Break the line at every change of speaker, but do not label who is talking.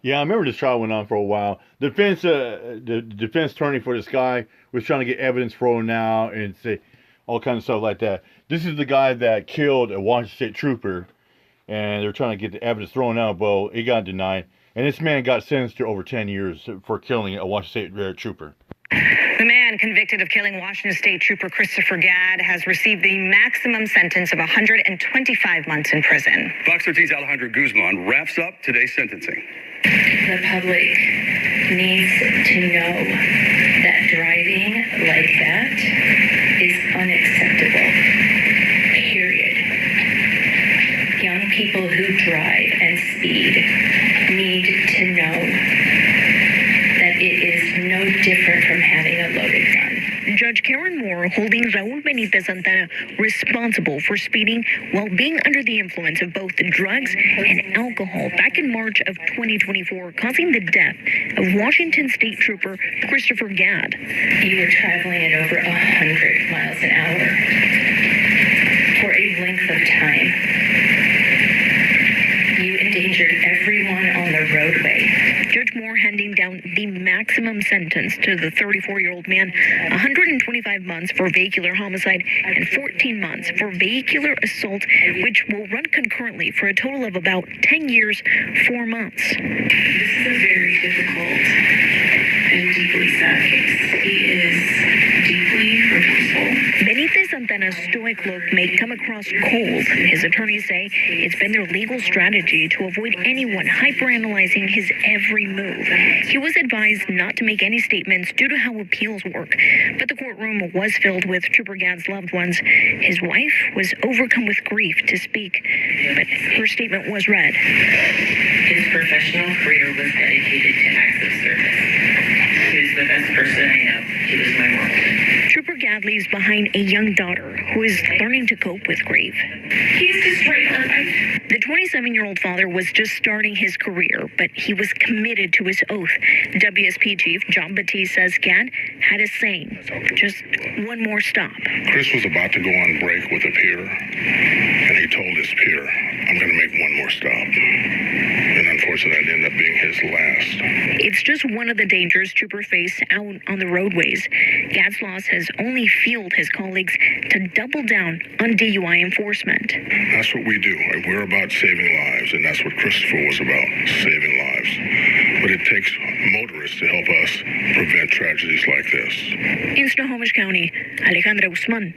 Yeah, I remember this trial went on for a while. The defense attorney for this guy was trying to get evidence thrown out and say all kinds of stuff like that. This is the guy that killed a Washington State trooper, and they're trying to get the evidence thrown out. Well, it got denied, and this man got sentenced to over 10 years for killing a Washington State trooper.
The man convicted of killing Washington State Trooper Christopher Gadd has received the maximum sentence of 125 months in prison.
Fox 13's Alejandro Guzman wraps up today's sentencing.
The public needs to know that driving like that is unacceptable. Period. Young people who drive and speed need to know that it is no different from having a loaded gun.
Judge Karen Moore holding Raul Benitez Santana responsible for speeding while being under the influence of both drugs and alcohol back in March of 2024, causing the death of Washington State Trooper Christopher Gadd.
You were traveling at over 100 miles an hour for a length of time. You endangered everyone on the roadway.
Judge Moore handing down the maximum sentence to the 34-year-old man, 125 months for vehicular homicide and 14 months for vehicular assault, which will run concurrently for a total of about 10 years, 4 months.
This is a very difficult and deeply sad case. He is deeply remorseful.
Benitez Santana's stoic look may come across cold. His attorneys say it's been their legal strategy to avoid anyone hyperanalyzing his every move. He was advised not to make any statements due to how appeals work, but the courtroom was filled with Trooper Gadd's loved ones. His wife was overcome with grief to speak, but her statement was read.
His professional career was dedicated to acts of service. He was the best person I know. He was my world.
Trooper Gadd leaves behind a young daughter who is learning to cope with grief.
He's destroyed her life.
The 27-year-old father was just starting his career, but he was committed to his oath. WSP Chief John Batiste says Gadd had a saying, just one more stop.
Chris was about to go on break with a peer, and he told his peer, I'm going to make one more stop. And unfortunately, that ended up being his last.
It's just one of the dangers troopers face out on the roadways. Gadd's loss has only fueled his colleagues to double down on DUI enforcement.
That's what we do. We're about saving lives, and that's what Christopher was about, saving lives. But it takes motorists to help us prevent tragedies like this.
In Snohomish County, Alejandra Guzman.